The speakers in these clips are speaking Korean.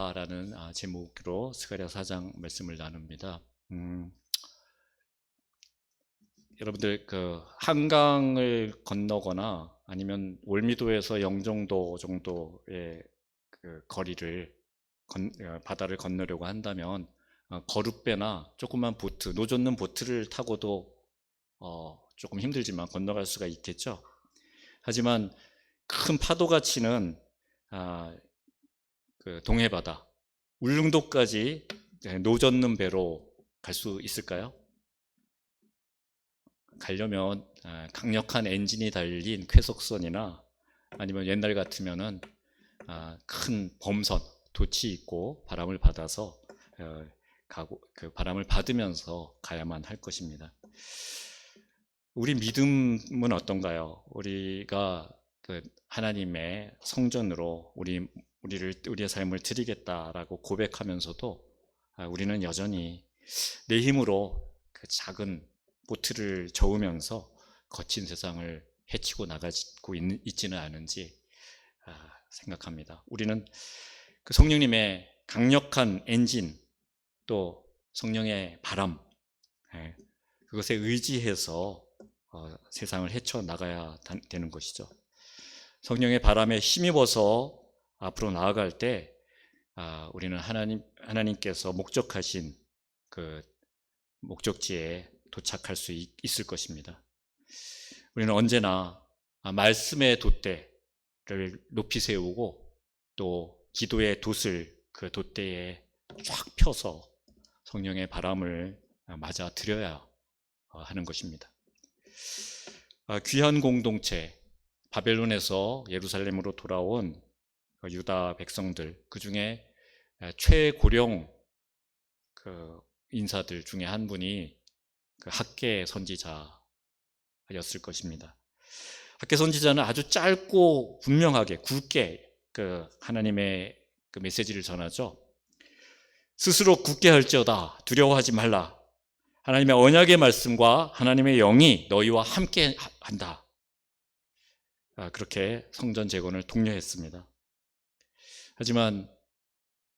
바다라는 제목으로 스가랴 4장 말씀을 나눕니다. 여러분들 그 한강을 건너거나 아니면 월미도에서 영종도 정도의 그 거리를 바다를 건너려고 한다면 거룻배나 조그만 보트, 노젓는 보트를 타고도 조금 힘들지만 건너갈 수가 있겠죠. 하지만 큰 파도가 치는 그 동해바다, 울릉도까지 노젓는 배로 갈 수 있을까요? 가려면 강력한 엔진이 달린 쾌속선이나 아니면 옛날 같으면은 큰 범선, 돛이 있고 바람을 받아서 가고 그 바람을 받으면서 가야만 할 것입니다. 우리 믿음은 어떤가요? 우리가 그 하나님의 성전으로 우리의 삶을 드리겠다라고 고백하면서도 우리는 여전히 내 힘으로 그 작은 보트를 저으면서 거친 세상을 헤치고 나가고 있지는 않은지 생각합니다. 우리는 그 성령님의 강력한 엔진, 또 성령의 바람, 그것에 의지해서 세상을 헤쳐나가야 되는 것이죠. 성령의 바람에 힘입어서 앞으로 나아갈 때 우리는 하나님께서 목적하신 그 목적지에 도착할 수 있을 것입니다. 우리는 언제나 말씀의 돛대를 높이 세우고 또 기도의 돛을 그 돛대에 쫙 펴서 성령의 바람을 맞아 들여야 하는 것입니다. 귀한 공동체, 바벨론에서 예루살렘으로 돌아온 유다 백성들, 그 중에 최고령 그 인사들 중에 한 분이 그 학개 선지자였을 것입니다. 학개 선지자는 아주 짧고 분명하게 굵게 그 하나님의 그 메시지를 전하죠. 스스로 굳게 할지어다 두려워하지 말라. 하나님의 언약의 말씀과 하나님의 영이 너희와 함께 한다. 그렇게 성전 재건을 독려했습니다. 하지만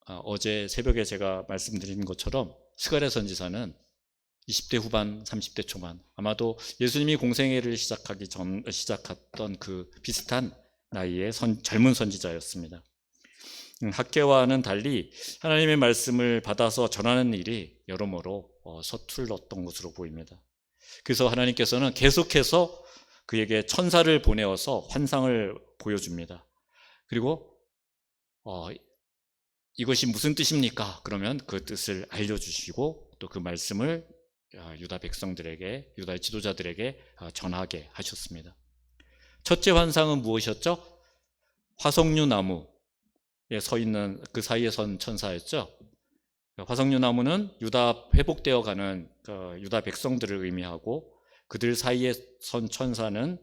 어제 새벽에 제가 말씀드린 것처럼 스가랴 선지자는 20대 후반, 30대 초반, 아마도 예수님이 공생애를 시작했던 그 비슷한 나이의 젊은 선지자였습니다. 학개와는 달리 하나님의 말씀을 받아서 전하는 일이 여러모로 서툴렀던 것으로 보입니다. 그래서 하나님께서는 계속해서 그에게 천사를 보내어서 환상을 보여줍니다. 그리고 이것이 무슨 뜻입니까? 그러면 그 뜻을 알려주시고 또 그 말씀을 유다 백성들에게, 유다의 지도자들에게 전하게 하셨습니다. 첫째 환상은 무엇이었죠? 화석류 나무에 서 있는 그 사이에 선 천사였죠. 화석류 나무는 유다 회복되어 가는 유다 백성들을 의미하고, 그들 사이에 선 천사는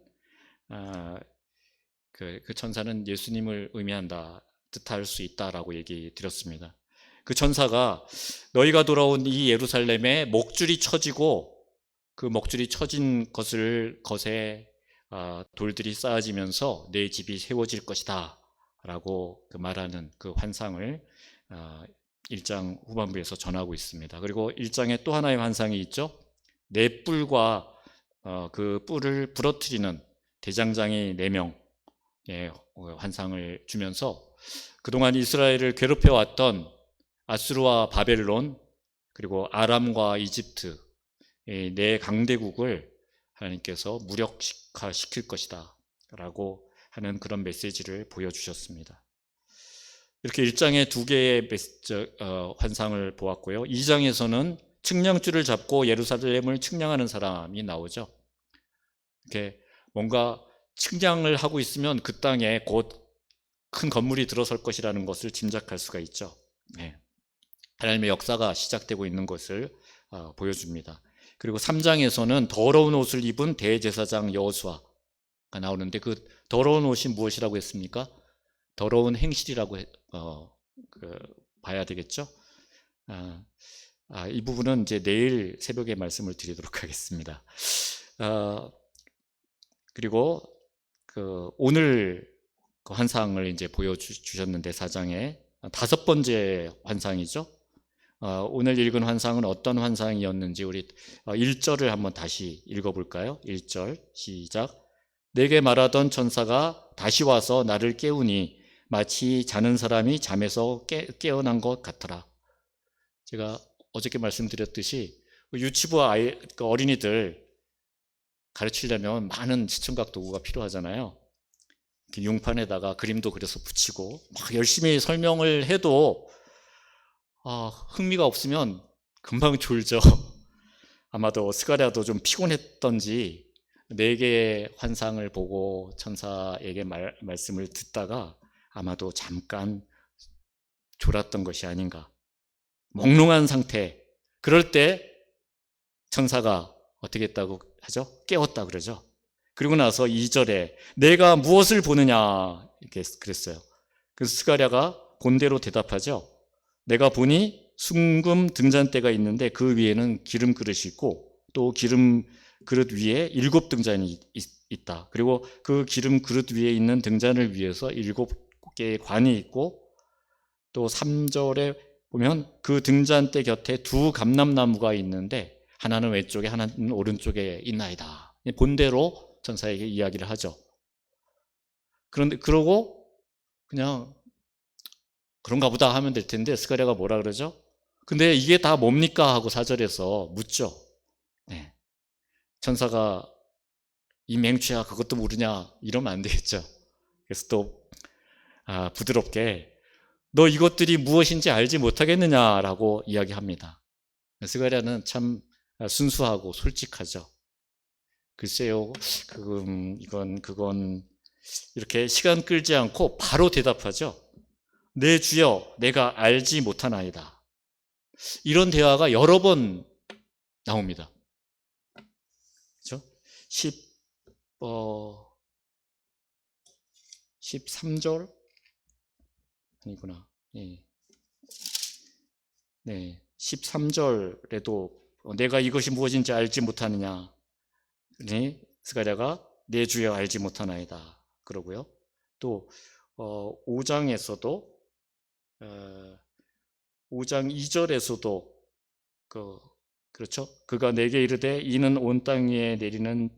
그 천사는 예수님을 의미한다, 뜻할 수 있다라고 얘기 드렸습니다. 그 천사가 너희가 돌아온 이 예루살렘에 목줄이 쳐지고 그 목줄이 쳐진 것에 돌들이 쌓아지면서 내 집이 세워질 것이다 라고 말하는 그 환상을 1장 후반부에서 전하고 있습니다. 그리고 1장에 또 하나의 환상이 있죠. 네 뿔과 그 뿔을 부러뜨리는 대장장이 4명의 환상을 주면서 그동안 이스라엘을 괴롭혀왔던 아수르와 바벨론, 그리고 아람과 이집트, 네 강대국을 하나님께서 무력화시킬 것이다 라고 하는 그런 메시지를 보여주셨습니다. 이렇게 1장에 2개의 환상을 보았고요. 2장에서는 측량줄을 잡고 예루살렘을 측량하는 사람이 나오죠. 이렇게 뭔가 측량을 하고 있으면 그 땅에 곧 큰 건물이 들어설 것이라는 것을 짐작할 수가 있죠. 하나님의 역사가 시작되고 있는 것을 보여줍니다. 그리고 3장에서는 더러운 옷을 입은 대제사장 여호수아가 나오는데, 그 더러운 옷이 무엇이라고 했습니까? 더러운 행실이라고 봐야 되겠죠. 이 부분은 이제 내일 새벽에 말씀을 드리도록 하겠습니다. 그리고 오늘 그 환상을 이제 보여주셨는데 4장에 5번째 환상이죠. 오늘 읽은 환상은 어떤 환상이었는지 우리 1절을 한번 다시 읽어볼까요? 1절 시작. 내게 말하던 천사가 다시 와서 나를 깨우니 마치 자는 사람이 잠에서 깨어난 것 같더라. 제가 어저께 말씀드렸듯이 유치부 어린이들 가르치려면 많은 시청각 도구가 필요하잖아요. 융판에다가 그림도 그려서 붙이고 막 열심히 설명을 해도 흥미가 없으면 금방 졸죠. 아마도 스가랴도 좀 피곤했던지 4개의 환상을 보고 천사에게 말씀을 듣다가 아마도 잠깐 졸았던 것이 아닌가. 몽롱한 상태. 그럴 때 천사가 어떻게 했다고 하죠? 깨웠다 그러죠. 그리고 나서 2절에 내가 무엇을 보느냐 이렇게 그랬어요. 그래서 스가랴가 본대로 대답하죠. 내가 보니 순금 등잔대가 있는데 그 위에는 기름 그릇이 있고 또 기름 그릇 위에 7등잔이 있다. 그리고 그 기름 그릇 위에 있는 등잔을 위해서 7개의 관이 있고 또 3절에 보면 그 등잔대 곁에 2 감람나무가 있는데 하나는 왼쪽에 하나는 오른쪽에 있나이다. 본대로 천사에게 이야기를 하죠. 그런데 그러고 그냥 그런가 보다 하면 될 텐데 스가랴가 뭐라 그러죠? 근데 이게 다 뭡니까? 하고 4절에서 묻죠. 네. 천사가 이 맹추야 그것도 모르냐 이러면 안 되겠죠. 그래서 또 부드럽게 너 이것들이 무엇인지 알지 못하겠느냐라고 이야기합니다. 스가랴는 참 순수하고 솔직하죠. 글쎄요, 그건 이렇게 시간 끌지 않고 바로 대답하죠. 내 주여, 내가 알지 못하나이다. 이런 대화가 여러 번 나옵니다. 그렇죠? 13절? 아니구나. 예. 네. 13절에도 내가 이것이 무엇인지 알지 못하느냐. 네. 스가랴가 내 주여 알지 못하나이다. 그러고요. 또 5장에서도 5장 2절에서도 그렇죠? 그가 내게 이르되 이는 온 땅 위에 내리는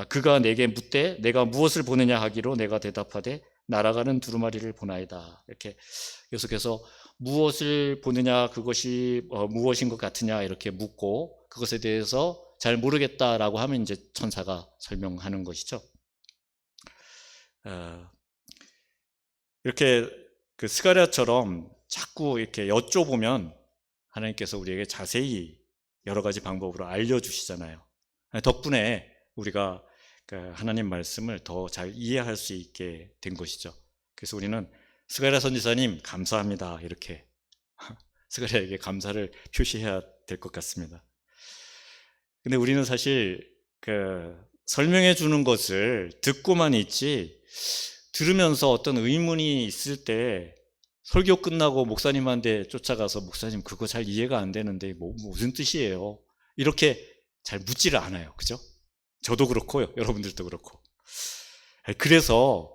그가 내게 묻되 내가 무엇을 보느냐 하기로 내가 대답하되 날아가는 두루마리를 보나이다. 이렇게 계속해서 무엇을 보느냐 그것이 무엇인 것 같으냐 이렇게 묻고 그것에 대해서 잘 모르겠다라고 하면 이제 천사가 설명하는 것이죠. 이렇게 그 스가랴처럼 자꾸 이렇게 여쭤보면 하나님께서 우리에게 자세히 여러 가지 방법으로 알려주시잖아요. 덕분에 우리가 하나님 말씀을 더 잘 이해할 수 있게 된 것이죠. 그래서 우리는 스가랴 선지자님 감사합니다 이렇게 스가랴에게 감사를 표시해야 될 것 같습니다. 근데 우리는 사실 설명해 주는 것을 듣고만 있지 들으면서 어떤 의문이 있을 때 설교 끝나고 목사님한테 쫓아가서 목사님 그거 잘 이해가 안 되는데 무슨 뜻이에요? 이렇게 잘 묻지를 않아요. 그죠? 저도 그렇고요. 여러분들도 그렇고. 그래서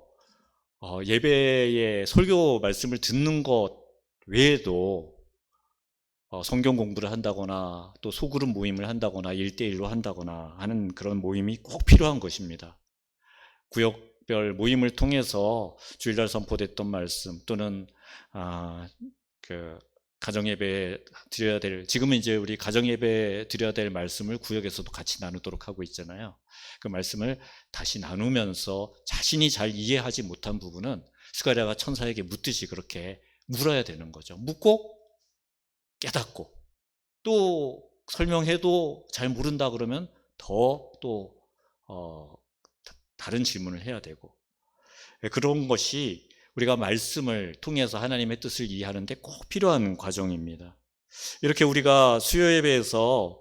예배에 설교 말씀을 듣는 것 외에도 성경 공부를 한다거나 또 소그룹 모임을 한다거나 1대1로 한다거나 하는 그런 모임이 꼭 필요한 것입니다. 구역별 모임을 통해서 주일날 선포됐던 말씀 또는 가정예배 드려야 될 지금은 이제 우리 가정예배 드려야 될 말씀을 구역에서도 같이 나누도록 하고 있잖아요. 그 말씀을 다시 나누면서 자신이 잘 이해하지 못한 부분은 스가랴가 천사에게 묻듯이 그렇게 물어야 되는 거죠. 묻고 깨닫고 또 설명해도 잘 모른다 그러면 더 또 다른 질문을 해야 되고 그런 것이 우리가 말씀을 통해서 하나님의 뜻을 이해하는데 꼭 필요한 과정입니다. 이렇게 우리가 수요예배에서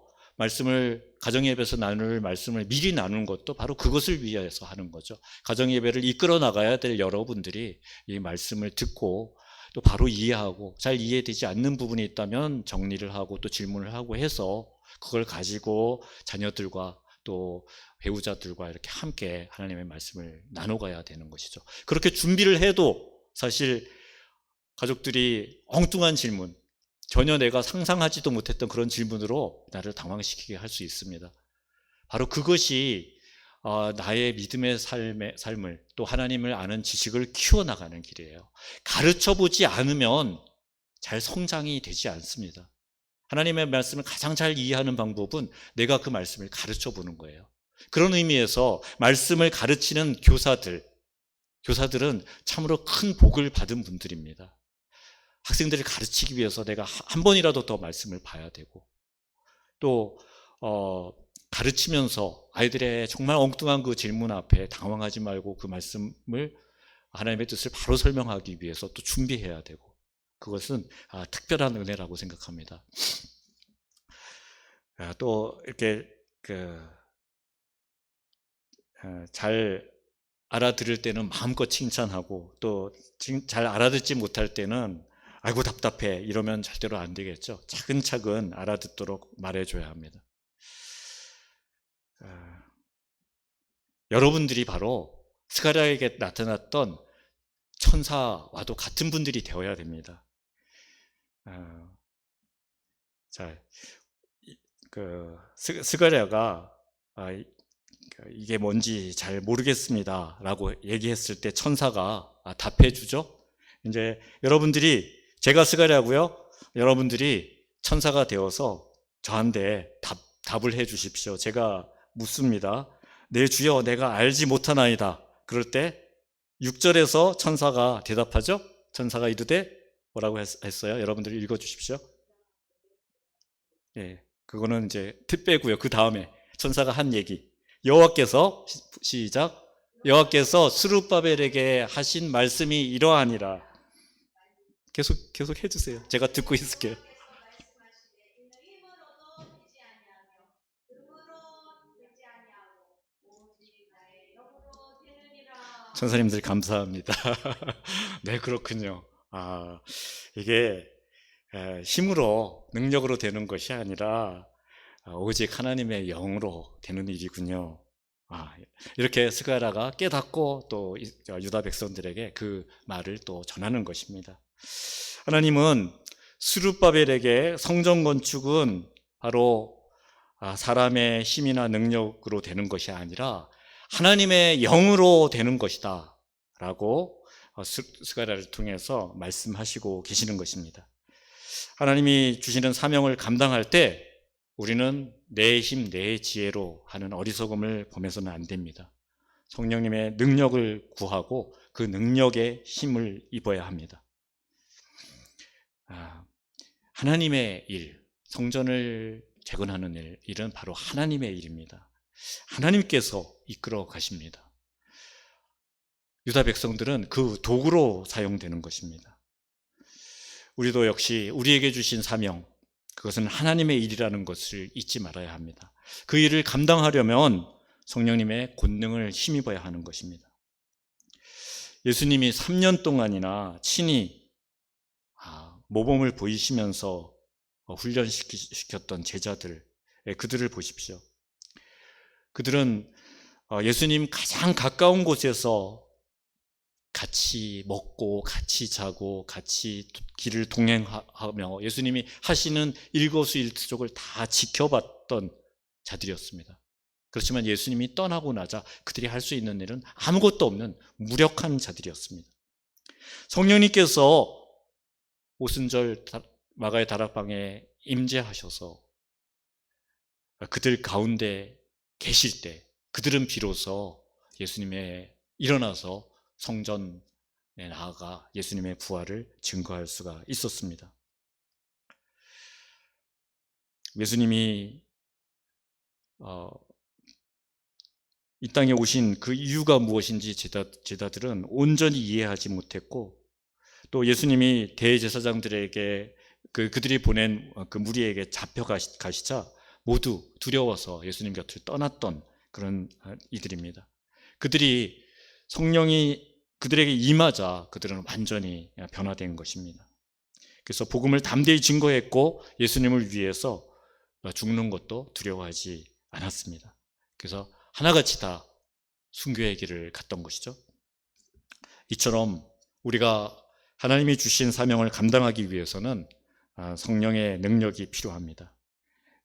가정예배에서 나눌 말씀을 미리 나누는 것도 바로 그것을 위해서 하는 거죠. 가정예배를 이끌어 나가야 될 여러분들이 이 말씀을 듣고 또 바로 이해하고 잘 이해되지 않는 부분이 있다면 정리를 하고 또 질문을 하고 해서 그걸 가지고 자녀들과 또 배우자들과 이렇게 함께 하나님의 말씀을 나눠가야 되는 것이죠. 그렇게 준비를 해도 사실 가족들이 엉뚱한 질문, 전혀 내가 상상하지도 못했던 그런 질문으로 나를 당황시키게 할 수 있습니다. 바로 그것이 나의 믿음의 삶을 또 하나님을 아는 지식을 키워나가는 길이에요. 가르쳐보지 않으면 잘 성장이 되지 않습니다. 하나님의 말씀을 가장 잘 이해하는 방법은 내가 그 말씀을 가르쳐보는 거예요. 그런 의미에서 말씀을 가르치는 교사들은 참으로 큰 복을 받은 분들입니다. 학생들을 가르치기 위해서 내가 한 번이라도 더 말씀을 봐야 되고, 또 가르치면서 아이들의 정말 엉뚱한 그 질문 앞에 당황하지 말고 그 말씀을, 하나님의 뜻을 바로 설명하기 위해서 또 준비해야 되고, 그것은 특별한 은혜라고 생각합니다. 또 이렇게 잘 알아들을 때는 마음껏 칭찬하고, 또 잘 알아듣지 못할 때는 아이고 답답해 이러면 절대로 안 되겠죠. 차근차근 알아듣도록 말해줘야 합니다. 여러분들이 바로 스가랴에게 나타났던 천사와도 같은 분들이 되어야 됩니다. 자, 스가랴가 이게 뭔지 잘 모르겠습니다 라고 얘기했을 때 천사가 답해 주죠. 이제 제가 스가랴고요, 여러분들이 천사가 되어서 저한테 답을 해 주십시오. 제가 묻습니다. 내 주여, 내가 알지 못하나이다. 그럴 때 6절에서 천사가 대답하죠. 천사가 이르되 뭐라고 했어요? 여러분들이 읽어 주십시오. 예, 그거는 이제 빼고요. 그 다음에 천사가 한 얘기. 여호와께서 시작. 여호와께서 스룹바벨에게 하신 말씀이 이러하니라. 계속 해주세요. 제가 듣고 있을게요. 천사님들 감사합니다. 네, 그렇군요. 이게 힘으로, 능력으로 되는 것이 아니라 오직 하나님의 영으로 되는 일이군요. 이렇게 스가랴가 깨닫고 또 유다 백성들에게 그 말을 또 전하는 것입니다. 하나님은 스룹바벨에게 성전 건축은 바로 사람의 힘이나 능력으로 되는 것이 아니라 하나님의 영으로 되는 것이다 라고 스가랴를 통해서 말씀하시고 계시는 것입니다. 하나님이 주시는 사명을 감당할 때 우리는 내 힘, 내 지혜로 하는 어리석음을 범해서는 안 됩니다. 성령님의 능력을 구하고 그 능력의 힘을 입어야 합니다. 하나님의 일, 성전을 재건하는 일은 바로 하나님의 일입니다. 하나님께서 이끌어 가십니다. 유다 백성들은 그 도구로 사용되는 것입니다. 우리도 역시 우리에게 주신 사명, 그것은 하나님의 일이라는 것을 잊지 말아야 합니다. 그 일을 감당하려면 성령님의 권능을 힘입어야 하는 것입니다. 예수님이 3년 동안이나 친히 모범을 보이시면서 훈련시켰던 제자들, 그들을 보십시오. 그들은 예수님 가장 가까운 곳에서 같이 먹고 같이 자고 같이 길을 동행하며 예수님이 하시는 일거수일투족을 다 지켜봤던 자들이었습니다. 그렇지만 예수님이 떠나고 나자 그들이 할 수 있는 일은 아무것도 없는 무력한 자들이었습니다. 성령님께서 오순절 마가의 다락방에 임재하셔서 그들 가운데 계실 때 그들은 비로소 예수님의 일어나서 성전에 나아가 예수님의 부활을 증거할 수가 있었습니다. 예수님이 이 땅에 오신 그 이유가 무엇인지 제자들은 온전히 이해하지 못했고, 또 예수님이 대제사장들에게 그들이 보낸 그 무리에게 잡혀가시자 모두 두려워서 예수님 곁을 떠났던 그런 이들입니다. 그들이 성령이 그들에게 임하자 그들은 완전히 변화된 것입니다. 그래서 복음을 담대히 증거했고 예수님을 위해서 죽는 것도 두려워하지 않았습니다. 그래서 하나같이 다 순교의 길을 갔던 것이죠. 이처럼 우리가 하나님이 주신 사명을 감당하기 위해서는 성령의 능력이 필요합니다.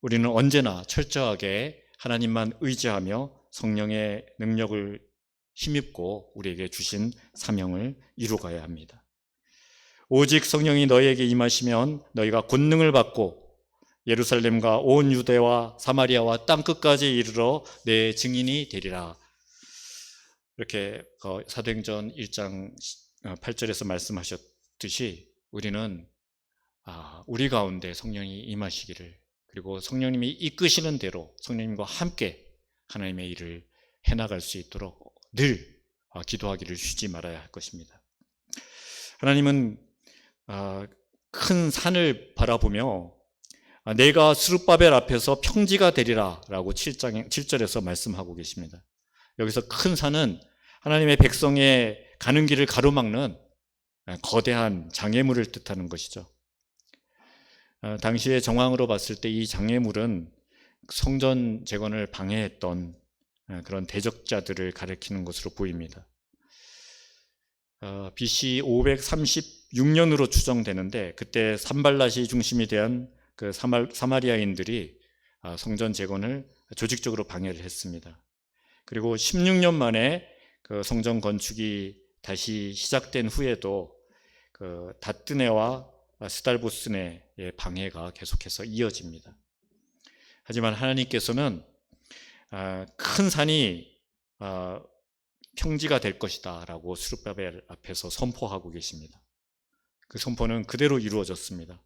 우리는 언제나 철저하게 하나님만 의지하며 성령의 능력을 힘입고 우리에게 주신 사명을 이루어가야 합니다. 오직 성령이 너희에게 임하시면 너희가 권능을 받고 예루살렘과 온 유대와 사마리아와 땅끝까지 이르러 내 증인이 되리라. 이렇게 사도행전 1장 8절에서 말씀하셨듯이 우리는 우리 가운데 성령이 임하시기를, 그리고 성령님이 이끄시는 대로 성령님과 함께 하나님의 일을 해나갈 수 있도록 늘 기도하기를 쉬지 말아야 할 것입니다. 하나님은 큰 산을 바라보며 내가 스룹바벨 앞에서 평지가 되리라 라고 7절에서 말씀하고 계십니다. 여기서 큰 산은 하나님의 백성의 가는 길을 가로막는 거대한 장애물을 뜻하는 것이죠. 당시의 정황으로 봤을 때 이 장애물은 성전 재건을 방해했던 그런 대적자들을 가리키는 것으로 보입니다. BC 536년으로 추정되는데 그때 산발랏이 중심이 된 그 사마리아인들이 성전 재건을 조직적으로 방해를 했습니다. 그리고 16년 만에 그 성전 건축이 다시 시작된 후에도 그 다뜨네와 스달보스네의 방해가 계속해서 이어집니다. 하지만 하나님께서는 큰 산이 평지가 될 것이다 라고 스룹바벨 앞에서 선포하고 계십니다. 그 선포는 그대로 이루어졌습니다.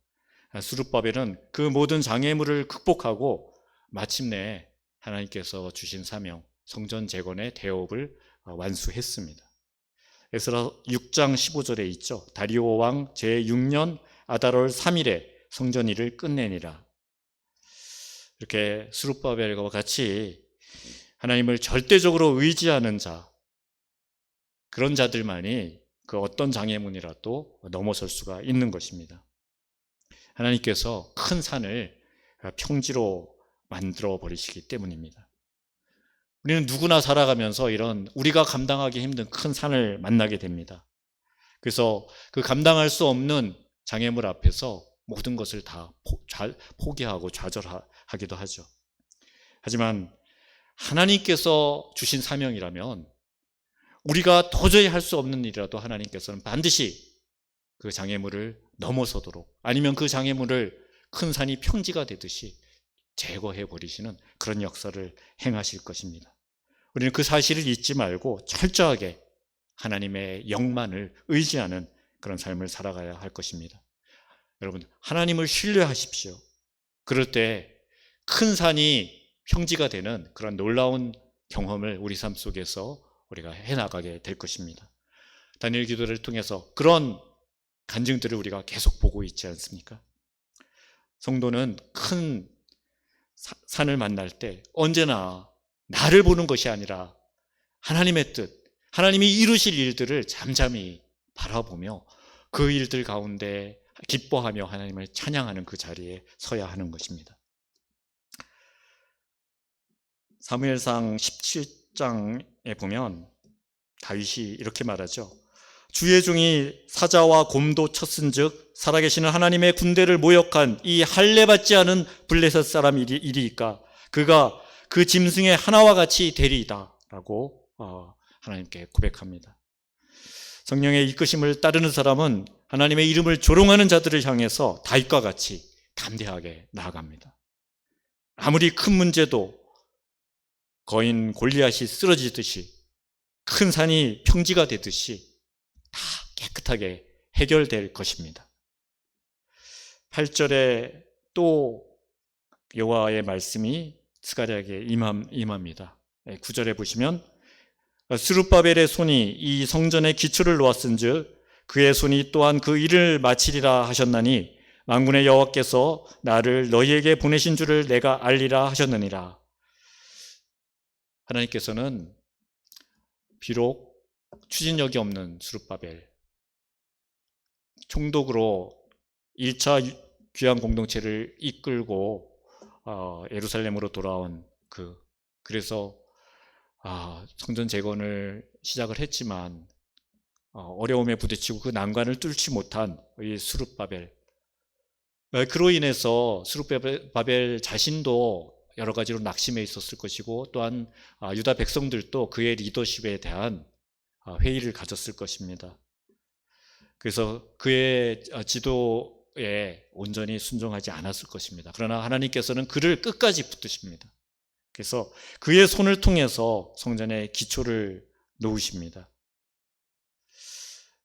스룹바벨은 그 모든 장애물을 극복하고 마침내 하나님께서 주신 사명, 성전 재건의 대업을 완수했습니다. 에스라 6장 15절에 있죠. 다리오 왕 제6년 아달월 3일에 성전 일을 끝내니라. 이렇게 스룹바벨과 같이 하나님을 절대적으로 의지하는 자, 그런 자들만이 그 어떤 장애물이라도 넘어설 수가 있는 것입니다. 하나님께서 큰 산을 평지로 만들어 버리시기 때문입니다. 우리는 누구나 살아가면서 이런 우리가 감당하기 힘든 큰 산을 만나게 됩니다. 그래서 그 감당할 수 없는 장애물 앞에서 모든 것을 다 포기하고 좌절하기도 하죠. 하지만 하나님께서 주신 사명이라면 우리가 도저히 할 수 없는 일이라도 하나님께서는 반드시 그 장애물을 넘어서도록, 아니면 그 장애물을 큰 산이 평지가 되듯이 제거해 버리시는 그런 역사를 행하실 것입니다. 우리는 그 사실을 잊지 말고 철저하게 하나님의 영만을 의지하는 그런 삶을 살아가야 할 것입니다. 여러분, 하나님을 신뢰하십시오. 그럴 때 큰 산이 평지가 되는 그런 놀라운 경험을 우리 삶 속에서 우리가 해나가게 될 것입니다. 다니엘 기도를 통해서 그런 간증들을 우리가 계속 보고 있지 않습니까? 성도는 큰 산을 만날 때 언제나 나를 보는 것이 아니라 하나님의 뜻, 하나님이 이루실 일들을 잠잠히 바라보며 그 일들 가운데 기뻐하며 하나님을 찬양하는 그 자리에 서야 하는 것입니다. 사무엘상 17장에 보면 다윗이 이렇게 말하죠. 주의 종이 사자와 곰도 쳤은즉 살아계시는 하나님의 군대를 모욕한 이 할례받지 않은 블레셋 사람 이리이까 그가 그 짐승의 하나와 같이 되리이다 라고 하나님께 고백합니다. 성령의 이끄심을 따르는 사람은 하나님의 이름을 조롱하는 자들을 향해서 다윗과 같이 담대하게 나아갑니다. 아무리 큰 문제도 거인 골리앗이 쓰러지듯이, 큰 산이 평지가 되듯이 다 깨끗하게 해결될 것입니다. 8절에 또 여호와의 말씀이 스가랴에게 임합니다. 9절에 보시면 스룹바벨의 손이 이 성전의 기초를 놓았은즉 그의 손이 또한 그 일을 마치리라 하셨나니 만군의 여호와께서 나를 너희에게 보내신 줄을 내가 알리라 하셨느니라. 하나님께서는 비록 추진력이 없는 스룹바벨, 총독으로 1차 귀환 공동체를 이끌고 예루살렘으로 돌아온 그래서 성전 재건을 시작을 했지만 어려움에 부딪히고 그 난관을 뚫지 못한 이 스룹바벨. 그로 인해서 스룹바벨 자신도 여러 가지로 낙심해 있었을 것이고, 또한 유다 백성들도 그의 리더십에 대한 회의를 가졌을 것입니다. 그래서 그의 지도에 온전히 순종하지 않았을 것입니다. 그러나 하나님께서는 그를 끝까지 붙드십니다. 그래서 그의 손을 통해서 성전의 기초를 놓으십니다.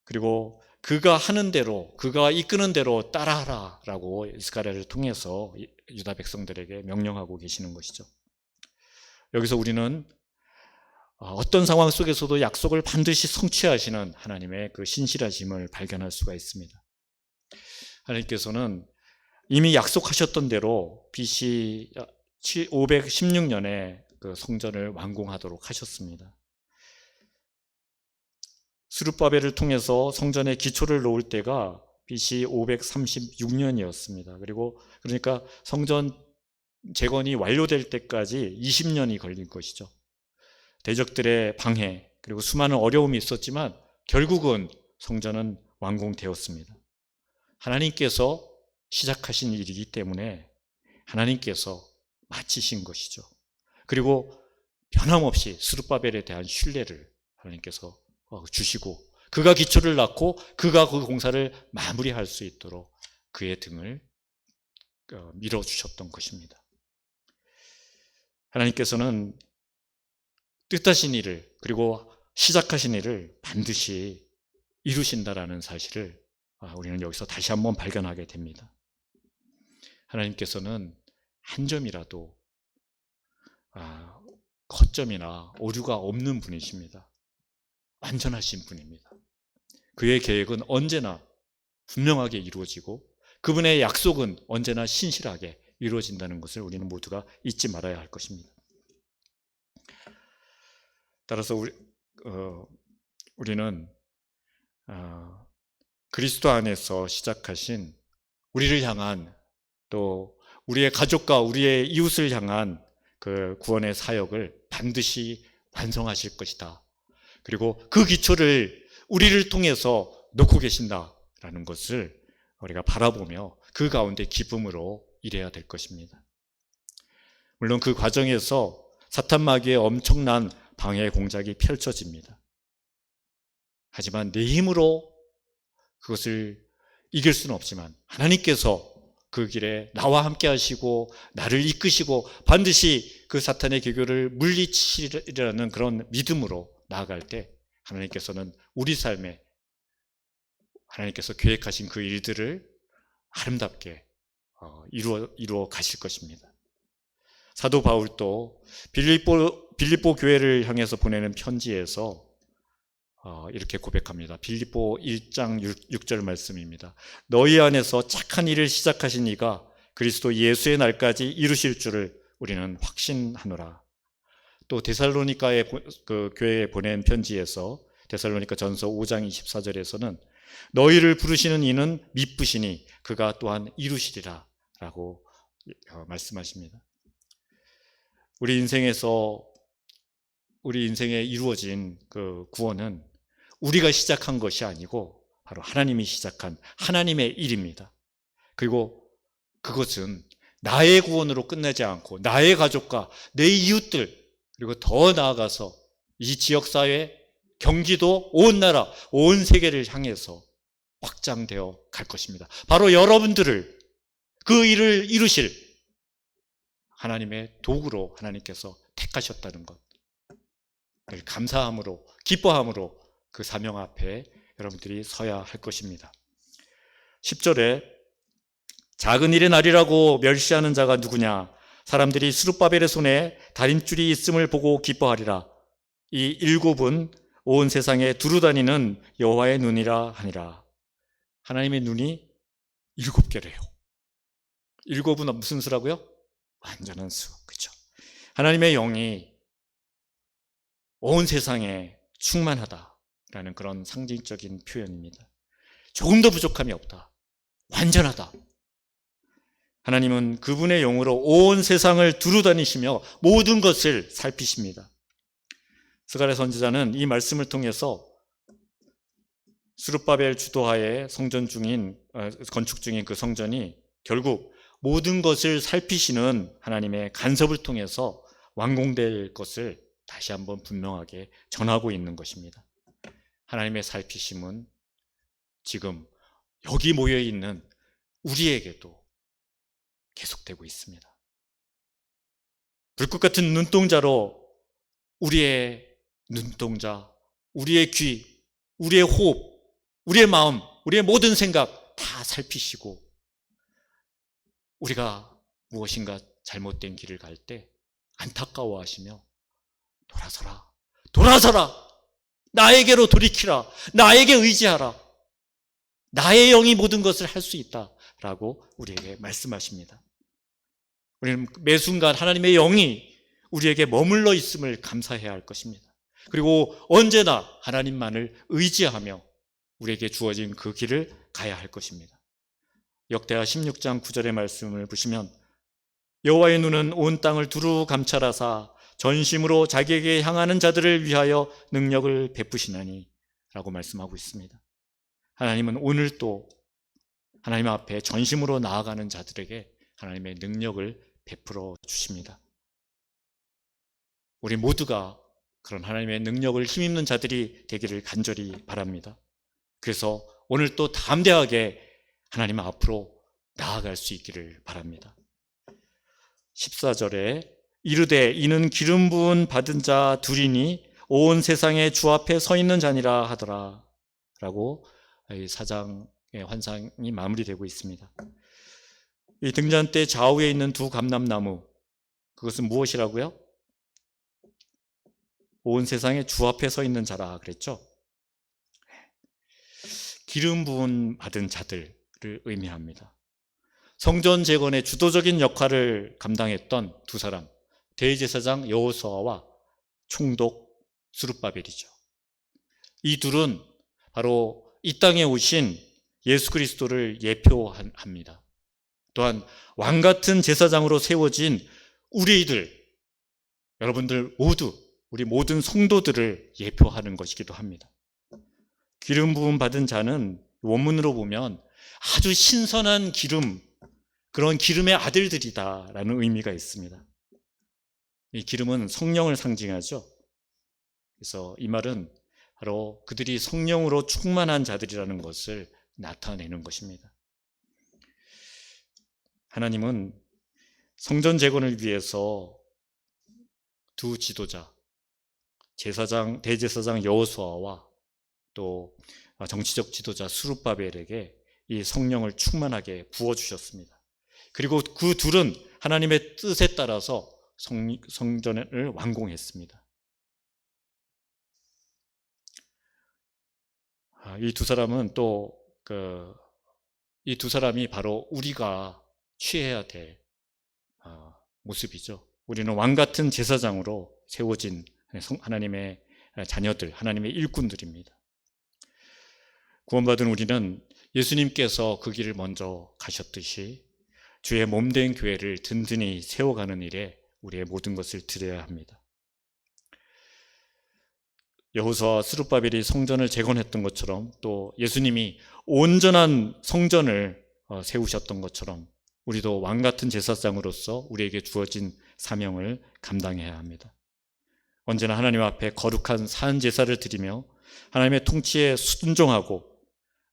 그리고 그가 하는 대로, 그가 이끄는 대로 따라하라라고 스가랴를 통해서 유다 백성들에게 명령하고 계시는 것이죠. 여기서 우리는 어떤 상황 속에서도 약속을 반드시 성취하시는 하나님의 그 신실하심을 발견할 수가 있습니다. 하나님께서는 이미 약속하셨던 대로 BC 516년에 그 성전을 완공하도록 하셨습니다. 스룹바벨을 통해서 성전의 기초를 놓을 때가 BC 536년이었습니다. 그러니까 성전 재건이 완료될 때까지 20년이 걸린 것이죠. 대적들의 방해, 그리고 수많은 어려움이 있었지만 결국은 성전은 완공되었습니다. 하나님께서 시작하신 일이기 때문에 하나님께서 마치신 것이죠. 그리고 변함없이 스룹바벨에 대한 신뢰를 하나님께서 주시고, 그가 기초를 낳고 그가 그 공사를 마무리할 수 있도록 그의 등을 밀어주셨던 것입니다. 하나님께서는 뜻하신 일을, 그리고 시작하신 일을 반드시 이루신다라는 사실을 우리는 여기서 다시 한번 발견하게 됩니다. 하나님께서는 한 점이라도 거점이나 오류가 없는 분이십니다. 완전하신 분입니다. 그의 계획은 언제나 분명하게 이루어지고 그분의 약속은 언제나 신실하게 이루어진다는 것을 우리는 모두가 잊지 말아야 할 것입니다. 따라서 우리는 그리스도 안에서 시작하신 우리를 향한, 또 우리의 가족과 우리의 이웃을 향한 그 구원의 사역을 반드시 완성하실 것이다. 그리고 그 기초를 우리를 통해서 놓고 계신다라는 것을 우리가 바라보며 그 가운데 기쁨으로 일해야 될 것입니다. 물론 그 과정에서 사탄 마귀의 엄청난 방해 공작이 펼쳐집니다. 하지만 내 힘으로 그것을 이길 수는 없지만 하나님께서 그 길에 나와 함께 하시고 나를 이끄시고 반드시 그 사탄의 계교를 물리치리라는 그런 믿음으로 나아갈 때 하나님께서는 우리 삶에 하나님께서 계획하신 그 일들을 아름답게 이루어 가실 것입니다. 사도 바울도 빌립보 교회를 향해서 보내는 편지에서 이렇게 고백합니다. 빌립보 1장 6절 말씀입니다. 너희 안에서 착한 일을 시작하신 이가 그리스도 예수의 날까지 이루실 줄을 우리는 확신하노라. 또 데살로니가의 그 교회에 보낸 편지에서 데살로니가 전서 5장 24절에서는 너희를 부르시는 이는 미쁘시니 그가 또한 이루시리라 라고 말씀하십니다. 우리 인생에 이루어진 그 구원은 우리가 시작한 것이 아니고 바로 하나님이 시작한 하나님의 일입니다. 그리고 그것은 나의 구원으로 끝나지 않고 나의 가족과 내 이웃들, 그리고 더 나아가서 이 지역사회, 경기도, 온 나라, 온 세계를 향해서 확장되어 갈 것입니다. 바로 여러분들을 그 일을 이루실 하나님의 도구로 하나님께서 택하셨다는 것, 감사함으로, 기뻐함으로 그 사명 앞에 여러분들이 서야 할 것입니다. 10절에 작은 일의 날이라고 멸시하는 자가 누구냐? 사람들이 스룹바벨의 손에 다림줄이 있음을 보고 기뻐하리라. 이 7은 온 세상에 두루 다니는 여호와의 눈이라 하니라. 하나님의 눈이 7개래요. 7은 무슨 수라고요? 완전한 수. 그렇죠? 하나님의 영이 온 세상에 충만하다라는 그런 상징적인 표현입니다. 조금도 부족함이 없다. 완전하다. 하나님은 그분의 영으로 온 세상을 두루 다니시며 모든 것을 살피십니다. 스가랴 선지자는 이 말씀을 통해서 스룹바벨 주도하에 건축 중인 그 성전이 결국 모든 것을 살피시는 하나님의 간섭을 통해서 완공될 것을 다시 한번 분명하게 전하고 있는 것입니다. 하나님의 살피심은 지금 여기 모여 있는 우리에게도 계속되고 있습니다. 불꽃 같은 눈동자로 우리의 눈동자, 우리의 귀, 우리의 호흡, 우리의 마음, 우리의 모든 생각 다 살피시고, 우리가 무엇인가 잘못된 길을 갈 때 안타까워하시며 돌아서라, 돌아서라, 나에게로 돌이키라, 나에게 의지하라, 나의 영이 모든 것을 할 수 있다라고 우리에게 말씀하십니다. 우리는 매 순간 하나님의 영이 우리에게 머물러 있음을 감사해야 할 것입니다. 그리고 언제나 하나님만을 의지하며 우리에게 주어진 그 길을 가야 할 것입니다. 역대하 16장 9절의 말씀을 보시면 여호와의 눈은 온 땅을 두루 감찰하사 전심으로 자기에게 향하는 자들을 위하여 능력을 베푸시나니 라고 말씀하고 있습니다. 하나님은 오늘 또 하나님 앞에 전심으로 나아가는 자들에게 하나님의 능력을 베풀어 주십니다. 우리 모두가 그런 하나님의 능력을 힘입는 자들이 되기를 간절히 바랍니다. 그래서 오늘 또 담대하게 하나님 앞으로 나아갈 수 있기를 바랍니다. 14절에 이르되 이는 기름 부은 받은 자 둘이니 온 세상의 주 앞에 서 있는 자니라 하더라 라고 이 사장의 환상이 마무리되고 있습니다. 이 등잔대 좌우에 있는 두 감람나무, 그것은 무엇이라고요? 온 세상의 주 앞에 서 있는 자라 그랬죠. 기름 부은 받은 자들을 의미합니다. 성전 재건의 주도적인 역할을 감당했던 두 사람, 대제사장 여호수아와 총독 스룹바벨이죠. 이 둘은 바로 이 땅에 오신 예수 그리스도를 예표합니다. 또한 왕같은 제사장으로 세워진 우리들, 여러분들 모두, 우리 모든 성도들을 예표하는 것이기도 합니다. 기름 부음 받은 자는 원문으로 보면 아주 신선한 기름, 그런 기름의 아들들이다라는 의미가 있습니다. 이 기름은 성령을 상징하죠. 그래서 이 말은 바로 그들이 성령으로 충만한 자들이라는 것을 나타내는 것입니다. 하나님은 성전 재건을 위해서 두 지도자, 대제사장 여호수아와 또 정치적 지도자 스룹바벨에게 이 성령을 충만하게 부어주셨습니다. 그리고 그 둘은 하나님의 뜻에 따라서 성전을 완공했습니다. 이 두 사람은 또 이 두 사람이 바로 우리가 취해야 될 모습이죠. 우리는 왕같은 제사장으로 세워진 하나님의 자녀들, 하나님의 일꾼들입니다. 구원받은 우리는 예수님께서 그 길을 먼저 가셨듯이 주의 몸된 교회를 든든히 세워가는 일에 우리의 모든 것을 드려야 합니다. 여호수아와 스룹바벨이 성전을 재건했던 것처럼 또 예수님이 온전한 성전을 세우셨던 것처럼 우리도 왕같은 제사장으로서 우리에게 주어진 사명을 감당해야 합니다. 언제나 하나님 앞에 거룩한 산 제사를 드리며 하나님의 통치에 순종하고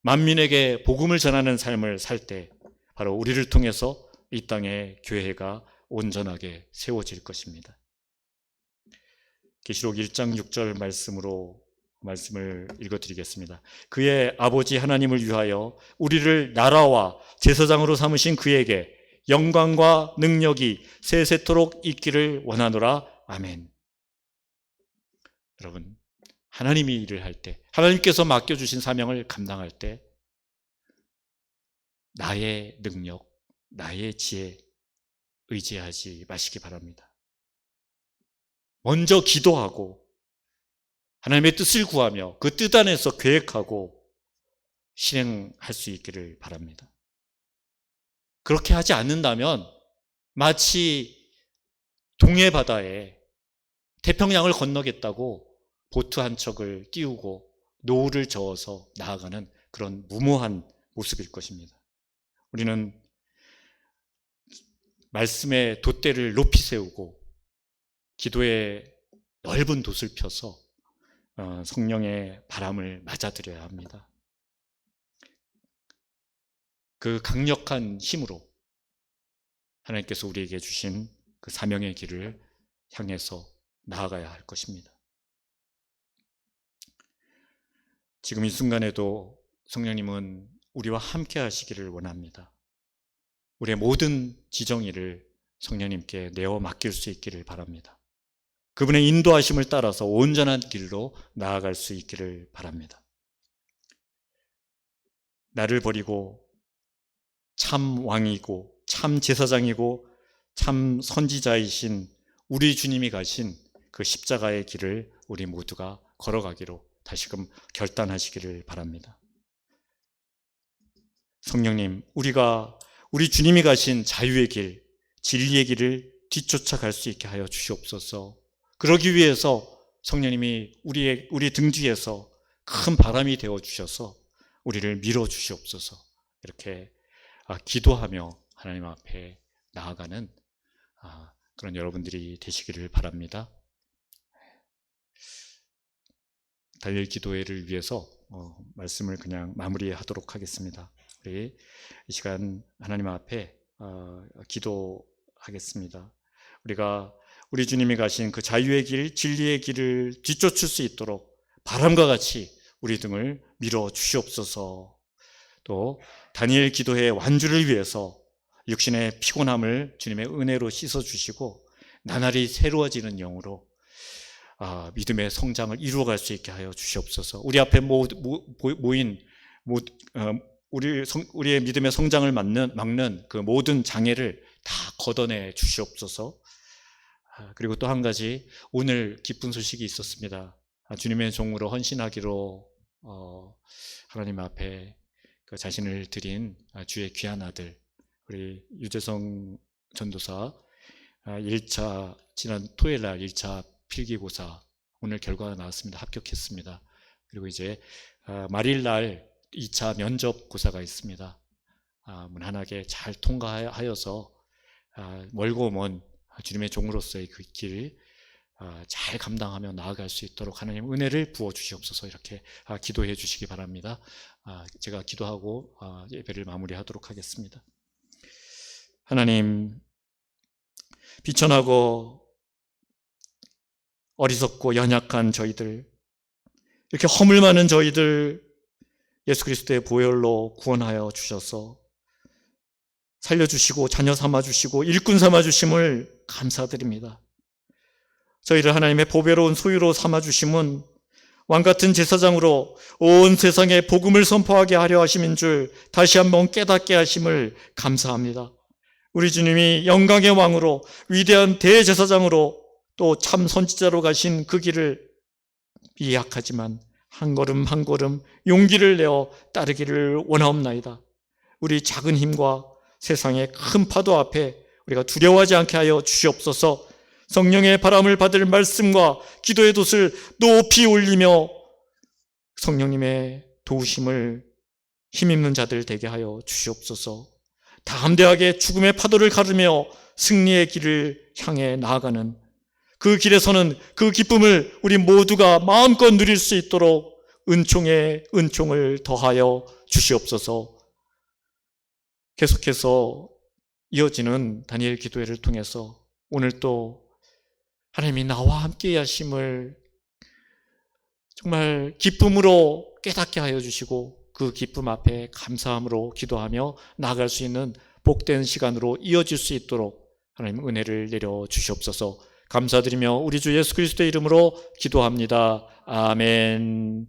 만민에게 복음을 전하는 삶을 살 때 바로 우리를 통해서 이 땅의 교회가 온전하게 세워질 것입니다. 계시록 1장 6절 말씀을 읽어드리겠습니다. 그의 아버지 하나님을 위하여 우리를 나라와 제사장으로 삼으신 그에게 영광과 능력이 세세토록 있기를 원하노라. 아멘. 여러분, 하나님이 일을 할 때, 하나님께서 맡겨주신 사명을 감당할 때 나의 능력, 나의 지혜 의지하지 마시기 바랍니다. 먼저 기도하고 하나님의 뜻을 구하며 그 뜻 안에서 계획하고 실행할 수 있기를 바랍니다. 그렇게 하지 않는다면 마치 동해 바다에 태평양을 건너겠다고 보트 한 척을 띄우고 노후를 저어서 나아가는 그런 무모한 모습일 것입니다. 우리는 말씀의 돛대를 높이 세우고 기도에 넓은 돛을 펴서 성령의 바람을 맞아들여야 합니다. 그 강력한 힘으로 하나님께서 우리에게 주신 그 사명의 길을 향해서 나아가야 할 것입니다. 지금 이 순간에도 성령님은 우리와 함께 하시기를 원합니다. 우리의 모든 지정의를 성령님께 내어 맡길 수 있기를 바랍니다. 그분의 인도하심을 따라서 온전한 길로 나아갈 수 있기를 바랍니다. 나를 버리고 참 왕이고 참 제사장이고 참 선지자이신 우리 주님이 가신 그 십자가의 길을 우리 모두가 걸어가기로 다시금 결단하시기를 바랍니다. 성령님, 우리 주님이 가신 자유의 길, 진리의 길을 뒤쫓아 갈 수 있게 하여 주시옵소서. 그러기 위해서 성령님이 우리 등 뒤에서 큰 바람이 되어 주셔서 우리를 밀어 주시옵소서. 이렇게 기도하며 하나님 앞에 나아가는 그런 여러분들이 되시기를 바랍니다. 달릴 기도회를 위해서 말씀을 그냥 마무리하도록 하겠습니다. 우리 이 시간 하나님 앞에 기도하겠습니다. 우리가 우리 주님이 가신 그 자유의 길, 진리의 길을 뒤쫓을 수 있도록 바람과 같이 우리 등을 밀어 주시옵소서. 또 다니엘 기도회 완주를 위해서 육신의 피곤함을 주님의 은혜로 씻어주시고 나날이 새로워지는 영으로 믿음의 성장을 이루어갈 수 있게 하여 주시옵소서. 우리 앞에 모인 우리의 믿음의 성장을 막는 그 모든 장애를 다 걷어내 주시옵소서. 그리고 또 한 가지, 오늘 기쁜 소식이 있었습니다. 주님의 종으로 헌신하기로 하나님 앞에 그 자신을 드린 주의 귀한 아들 우리 유재성 전도사 1차 지난 토요일 날 1차 필기고사 오늘 결과가 나왔습니다. 합격했습니다. 그리고 이제 말일 날 2차 면접 고사가 있습니다. 무난하게 잘 통과하여서 멀고 먼 주님의 종으로서의 그 길 잘 감당하며 나아갈 수 있도록 하나님 은혜를 부어 주시옵소서. 이렇게 기도해 주시기 바랍니다. 제가 기도하고 예배를 마무리하도록 하겠습니다. 하나님, 비천하고 어리석고 연약한 저희들, 이렇게 허물 많은 저희들 예수 그리스도의 보혈로 구원하여 주셔서 살려주시고 자녀 삼아주시고 일꾼 삼아주심을 감사드립니다. 저희를 하나님의 보배로운 소유로 삼아주심은 왕같은 제사장으로 온 세상에 복음을 선포하게 하려 하심인 줄 다시 한번 깨닫게 하심을 감사합니다. 우리 주님이 영광의 왕으로 위대한 대제사장으로 또 참 선지자로 가신 그 길을 미약하지만 한 걸음 한 걸음 용기를 내어 따르기를 원하옵나이다. 우리 작은 힘과 세상의 큰 파도 앞에 우리가 두려워하지 않게 하여 주시옵소서. 성령의 바람을 받을 말씀과 기도의 돛을 높이 올리며 성령님의 도우심을 힘입는 자들 되게 하여 주시옵소서. 담대하게 죽음의 파도를 가르며 승리의 길을 향해 나아가는 그 길에서는 그 기쁨을 우리 모두가 마음껏 누릴 수 있도록 은총에 은총을 더하여 주시옵소서. 계속해서 이어지는 다니엘 기도회를 통해서 오늘 또 하나님이 나와 함께 하심을 정말 기쁨으로 깨닫게 하여 주시고 그 기쁨 앞에 감사함으로 기도하며 나아갈 수 있는 복된 시간으로 이어질 수 있도록 하나님 은혜를 내려 주시옵소서. 감사드리며 우리 주 예수 그리스도의 이름으로 기도합니다. 아멘.